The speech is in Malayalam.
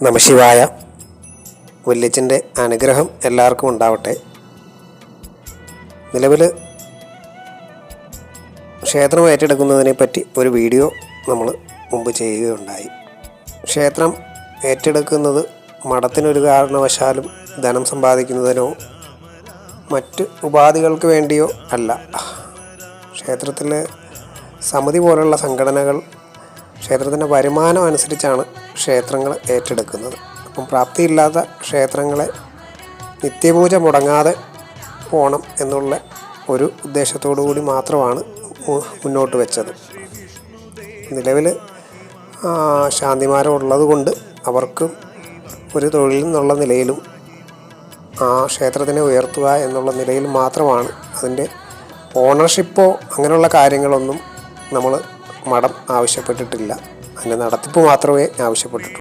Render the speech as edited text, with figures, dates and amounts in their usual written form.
നമശിവായ. വല്യച്ഛൻ്റെ അനുഗ്രഹം എല്ലാവർക്കും ഉണ്ടാവട്ടെ. നിലവിൽ ക്ഷേത്രം ഏറ്റെടുക്കുന്നതിനെ പറ്റി ഒരു വീഡിയോ നമ്മൾ മുമ്പ് ചെയ്യുകയുണ്ടായി. ക്ഷേത്രം ഏറ്റെടുക്കുന്നത് മഠത്തിനൊരു കാരണവശാലും ധനം സമ്പാദിക്കുന്നതിനോ മറ്റ് ഉപാധികൾക്ക് വേണ്ടിയോ അല്ല. ക്ഷേത്രത്തിൽ സമിതി പോലുള്ള സംഘടനകൾ ക്ഷേത്രത്തിൻ്റെ വരുമാനം അനുസരിച്ചാണ് ക്ഷേത്രങ്ങൾ ഏറ്റെടുക്കുന്നത്. അപ്പം പ്രാപ്തിയില്ലാത്ത ക്ഷേത്രങ്ങളെ നിത്യപൂജ മുടങ്ങാതെ പോകണം എന്നുള്ള ഒരു ഉദ്ദേശത്തോടു കൂടി മാത്രമാണ് മുന്നോട്ട് വെച്ചത്. നിലവിൽ ശാന്തിമാരം ഉള്ളത് കൊണ്ട് അവർക്ക് ഒരു തൊഴിൽ എന്നുള്ള നിലയിലും ആ ക്ഷേത്രത്തിനെ ഉയർത്തുക എന്നുള്ള നിലയിൽ മാത്രമാണ്. അതിൻ്റെ ഓണർഷിപ്പോ അങ്ങനെയുള്ള കാര്യങ്ങളൊന്നും നമ്മൾ മഠം ആവശ്യപ്പെട്ടിട്ടില്ല. അതിൻ്റെ നടത്തിപ്പ് മാത്രമേ ആവശ്യപ്പെട്ടിട്ടുള്ളൂ.